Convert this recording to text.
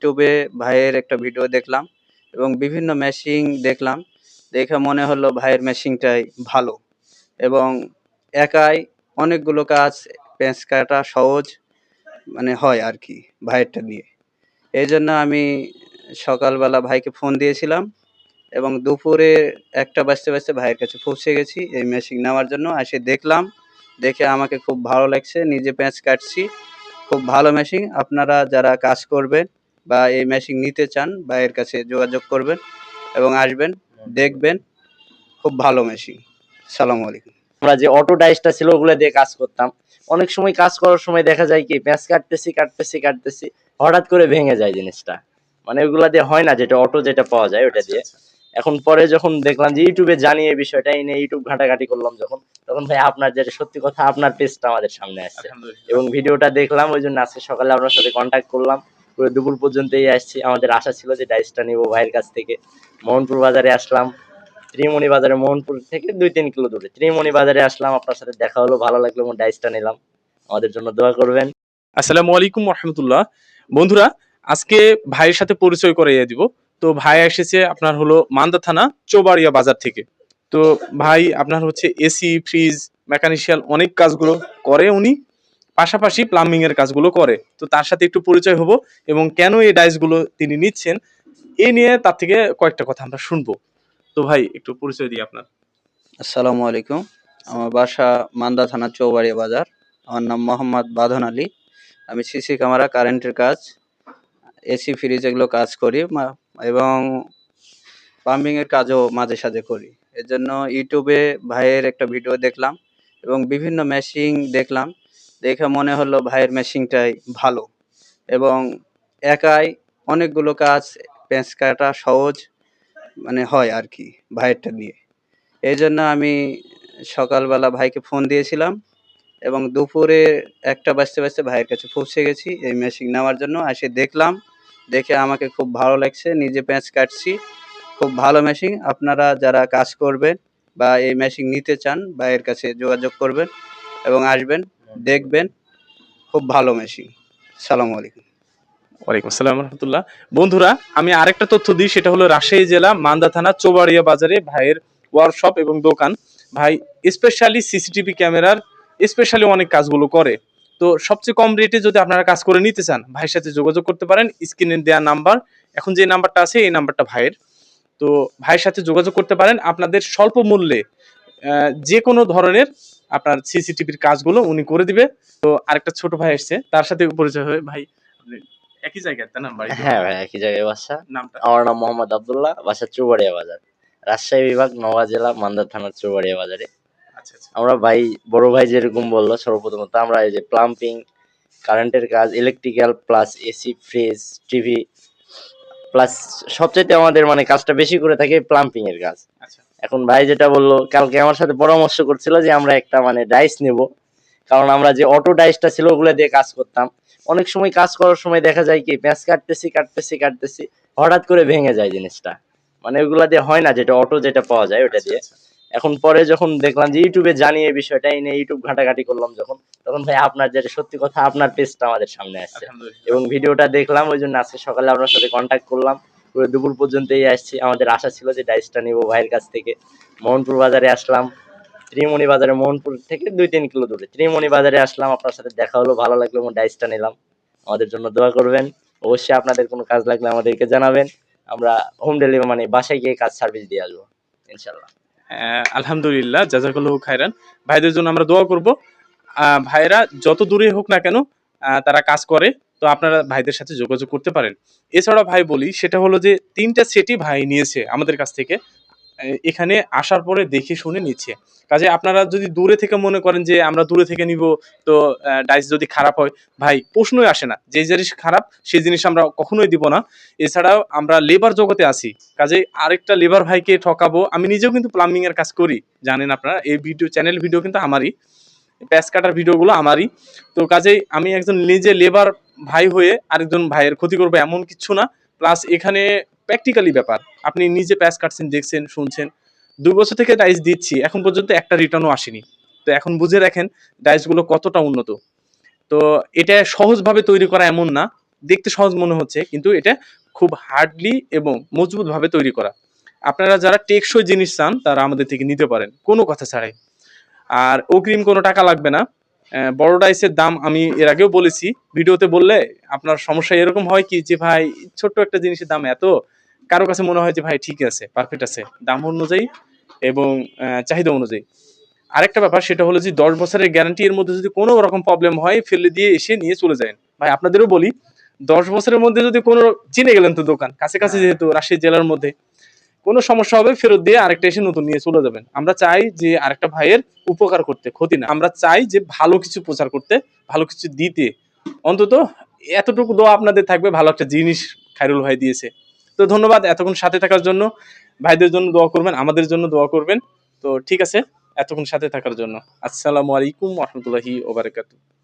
ইউটিউবে ভাইয়ের একটা ভিডিও দেখলাম এবং বিভিন্ন মেশিন দেখলাম। দেখে মনে হলো ভাইয়ের মেশিনটাই ভালো এবং একাই অনেকগুলো কাজ পেঁচ কাটা সহজ হয় আর কি ভাইয়েরটা দিয়ে। এই জন্য আমি সকালবেলা ভাইকে ফোন দিয়েছিলাম এবং দুপুরে ১টা বাজতে বাজতে ভাইয়ের কাছে পৌঁছে গেছি এই মেশিন নেওয়ার জন্য। এসে দেখলাম, দেখে আমাকে খুব ভালো লাগছে। নিজে পেঁচ কাটছি। খুব ভালো মেশিন। আপনারা যারা কাজ করবেন বা এই মেশিন নিতে চান ভাইয়ের কাছে যোগাযোগ করবেন এবং আসবেন, দেখবেন। খুব ভালো মেশিন। আসসালামু আলাইকুম। আমরা যে অটো ডাইসটা ছিল ওগুলো দিয়ে কাজ করতাম। অনেক সময় কাজ করার সময় দেখা যায় কি পেঁচ কাটতেছি হঠাৎ করে ভেঙে যায় জিনিসটা। মানে ওগুলা দিয়ে হয় না, যেটা অটো যেটা পাওয়া যায় ওটা দিয়ে। এখন পরে যখন দেখলাম যে ইউটিউবে জানি এই বিষয়টা, এই নিয়ে ইউটিউব ঘাটাঘাটি করলাম যখন, তখন ভাই আপনার যেটা সত্যি কথা আপনার পেজটা আমাদের সামনে আসছে এবং ভিডিওটা দেখলাম, ওই জন্য আজকে সকালে আপনার সাথে কন্ট্যাক্ট করলাম। পুরো দুপুর পর্যন্তই আসছি। আমাদের আশা ছিল যে ডাইসটা নিবো ভাইয়ের কাছ থেকে। মোহনপুর বাজারে আসলাম, ত্রিমণি বাজারে, মোহনপুর থেকে ২-৩ কিলো দূরে ত্রিমণি বাজারে আসলাম। আপনার সাথে দেখা হলো, ভালো লাগলো এবং ডাইসটা নিলাম। আমাদের জন্য দোয়া করবেন। আসসালামু আলাইকুম রহমতুল্লাহ। বন্ধুরা, আজকে ভাইয়ের সাথে পরিচয় করিয়ে দিব। তো ভাই এসেছে আপনার হলো মান্দা থানা চৌবাড়িয়া বাজার থেকে। তো ভাই আপনার হচ্ছে এসি, ফ্রিজ, মেকানিশিয়াল অনেক কাজগুলো করে উনি, পাশাপাশি প্লাম্বিং এর কাজগুলো করে। তো তার সাথে একটু পরিচয় হবো এবং কেন এই ডাইসগুলো তিনি নিচ্ছেন এ নিয়ে তার থেকে কয়েকটা কথা আমরা শুনবো। তো ভাই একটু পরিচয় দিই আপনার। আসসালামু আলাইকুম। আমার বাসা মান্দা থানা চৌবাড়িয়া বাজার। আমার নাম মোহাম্মদ বাঁধন আলী। আমি সিসি ক্যামেরা, কারেন্টের কাজ, এসি, ফ্রিজ এগুলো কাজ করি এবং প্লাম্বিং এর কাজও মাঝে সাঝে করি। এর জন্য ইউটিউবে ভাইয়ের একটা ভিডিও দেখলাম এবং বিভিন্ন মেশিন দেখলাম। দেখে মনে হলো ভাইয়ের মেশিনটাই ভালো এবং একাই অনেকগুলো কাজ পেঁচ কাটা সহজ হয় আর কি ভাইয়েরটা দিয়ে। এই জন্য আমি সকালবেলা ভাইকে ফোন দিয়েছিলাম এবং দুপুরে ১টা বাজতে বাজতে ভাইয়ের কাছে পৌঁছে গেছি এই মেশিন নেওয়ার জন্য। এসে দেখলাম, দেখে আমাকে খুব ভালো লাগছে। নিজে পেঁচ কাটছি। খুব ভালো মেশিন। আপনারা যারা কাজ করবেন বা এই মেশিন নিতে চান ভাইয়ের কাছে যোগাযোগ করবেন এবং আসবেন, দেখবেন। খুব ভালো মেশিন। আসসালামু আলাইকুম। ওয়ালাইকুম আসসালাম রহমতুল্লাহ। বন্ধুরা, আমি আরেকটা তথ্য দিই, সেটা হলো রাজশাহী জেলা মান্দা থানা চৌবাড়িয়া বাজারে ভাইয়ের ওয়ার্কশপ এবং দোকান। ভাই স্পেশালি সিসিটিভি ক্যামেরার স্পেশালি অনেক কাজগুলো করে। তো সবচেয়ে কম রেটে যদি আপনারা কাজ করে নিতে চান ভাইয়ের সাথে যোগাযোগ করতে পারেন। স্ক্রিনে দেওয়া নাম্বার, এখন যে নাম্বারটা আছে এই নাম্বারটা ভাইয়ের। তো ভাইয়ের সাথে যোগাযোগ করতে পারেন। আপনাদের স্বল্প মূল্যে যে কোনো ধরনের আপনার সিসিটিভির কাজগুলো উনি করে দিবে। তো আরেকটা ছোট ভাই এসছে, তার সাথে পরিচয় হয়। ভাই একই জায়গায় তাই না বাড়ি? হ্যাঁ ভাই, একই জায়গায় বাসা। নামটা? আমার নাম মোহাম্মদ আব্দুল্লাহ, বাসা চৌবাড়িয়া বাজার, রাজশাহী বিভাগ, নওগাঁ জেলা, মান্দা থানার চৌবাড়িয়া বাজারে। আচ্ছা আচ্ছা। আমরা ভাই, বড় ভাই যেরকম বললো, সর্বপ্রথমত আমরা এই যে প্লাম্বিং, কারেন্টের কাজ, electrical plus AC, fridge, TV plus সবচাইতে আমাদের মানে কাজটা বেশি করে থাকে প্লাম্বিং এর কাজ। আচ্ছা। এখন ভাই যেটা বললো, কালকে আমার সাথে পরামর্শ করছিল যে আমরা একটা মানে ডাইস নেব, কারণ আমরা যে অটো ডাইসটা ছিল ওগুলো দিয়ে কাজ করতাম। অনেক সময় কাজ করার সময় দেখা যায় কি পেঁচ কাটতেছি হঠাৎ করে ভেঙে যায় জিনিসটা। মানে ওগুলা দিয়ে হয় না, যেটা অটো যেটা পাওয়া যায় ওটা দিয়ে। এখন পরে যখন দেখলাম যে ইউটিউবে জানি এই বিষয়টা, এই নিয়ে ইউটিউব ঘাটাঘাটি করলাম যখন, তখন ভাই আপনার যেটা সত্যি কথা আপনার পেজটা আমাদের সামনে আসছে এবং ভিডিওটা দেখলাম, ওই জন্য আজকে সকালে আপনার সাথে কন্ট্যাক্ট করলাম। পুরো দুপুর পর্যন্তই আসছি। আমাদের আশা ছিল যে ডাইসটা নিবো ভাইয়ের কাছ থেকে। মোহনপুর বাজারে আসলাম, ত্রিমণি বাজারে, মোহনপুর থেকে ২-৩ কিলো দূরে ত্রিমণি বাজারে আসলাম। আপনার সাথে দেখা হলো, ভালো লাগলো এবং ডাইসটা নিলাম। আমাদের জন্য দোয়া করবেন। অবশ্যই আপনাদের কোনো কাজ লাগলে আমাদেরকে জানাবেন। আমরা হোম ডেলিভারি মানে বাসায় গিয়ে কাজ সার্ভিস দিয়ে আসবো ইনশাল্লাহ। আলহামদুলিল্লাহ, জাযাকাল্লাহু খাইরান। ভাইদের জন্য আমরা দোয়া করব। ভাইরা যত দূরে হোক না কেন তারা কাজ করে। তো আপনারা ভাইদের সাথে যোগাযোগ করতে পারেন। এছাড়া ভাই বলি, সেটা হলো যে ৩টা সেটই ভাই নিয়েছে আমাদের কাছ থেকে। এখানে আসার পরে দেখে শুনে নিচ্ছে। কাজে আপনারা যদি দূরে থেকে মনে করেন যে আমরা দূরে থেকে নিব, তো ডাইস যদি খারাপ হয়, ভাই প্রশ্নই আসে না। যে জিনিস খারাপ সেই জিনিস আমরা কখনোই দিব না। এছাড়াও আমরা লেবার জগতে আছি, কাজে আরেকটা লেবার ভাইকে ঠকাবো? আমি নিজেও কিন্তু প্লাম্বিং এর কাজ করি, জানেন আপনারা। এই চ্যানেল ভিডিও কিন্তু আমারই, প্যাচ কাটার ভিডিওগুলো আমারই। তো কাজেই আমি একজন নিজে লেবার ভাই হয়ে আরেকজন ভাইয়ের ক্ষতি করবো এমন কিছু না। প্লাস এখানে প্র্যাকটিক্যালি ব্যাপার, আপনি নিজে প্যাচ কাটছেন, দেখছেন, শুনছেন। ২ বছর থেকে ডাইস দিচ্ছি, এখন পর্যন্ত একটা রিটার্নও আসেনি। তো এখন বুঝে রাখেন ডাইসগুলো কতটা উন্নত। তো এটা সহজভাবে তৈরি করা এমন না, দেখতে সহজ মনে হচ্ছে, কিন্তু এটা খুব হার্ডলি এবং মজবুত ভাবে তৈরি করা। আপনারা যারা টেকসই জিনিস চান তারা আমাদের থেকে নিতে পারেন কোনো কথা ছাড়াই। আর অগ্রিম কোনো টাকা লাগবে না। বড় ডাইসের দাম আমি এর আগেও বলেছি ভিডিওতে, বললে আপনার সমস্যা এরকম হয় কি যে ভাই ছোট্ট একটা জিনিসের দাম এত, কারো কাছে মনে হয় যে ভাই ঠিক আছে, পারফেক্ট আছে দাম অনুযায়ী এবং চাহিদা অনুযায়ী। আরেকটা ব্যাপার সেটা হলো যে 10 বছরের গ্যারান্টি এর মধ্যে যদি কোনো রকম প্রবলেম হয় ফেলে দিয়ে এসে নিয়ে চলে যায়। ভাই আপনাদেরও বলি 10 বছরের মধ্যে যদি কোনো, চিনে গেলেন তো দোকান কাছে কাছে যেহেতু রাজশাহী জেলার মধ্যে, কোনো সমস্যা হবে ফেরত দিয়ে আরেকটা এসে নতুন নিয়ে চলে যাবেন। আমরা চাই যে আরেকটা ভাইয়ের উপকার করতে, ক্ষতি না। আমরা চাই যে ভালো কিছু প্রচার করতে, ভালো কিছু দিতে। অন্তত এতটুকু দোয়া আপনাদের থাকবে, ভালো একটা জিনিস খায়রুল ভাই দিয়েছে। তো ধন্যবাদ এতক্ষণ সাথে থাকার জন্য। ভাইদের জন্য দোয়া করবেন, আমাদের জন্য দোয়া করবেন। তো ঠিক আছে, এতক্ষণ সাথে থাকার জন্য। আসসালামু আলাইকুম ওয়া রাহমাতুল্লাহি ওয়া বারাকাতুহু।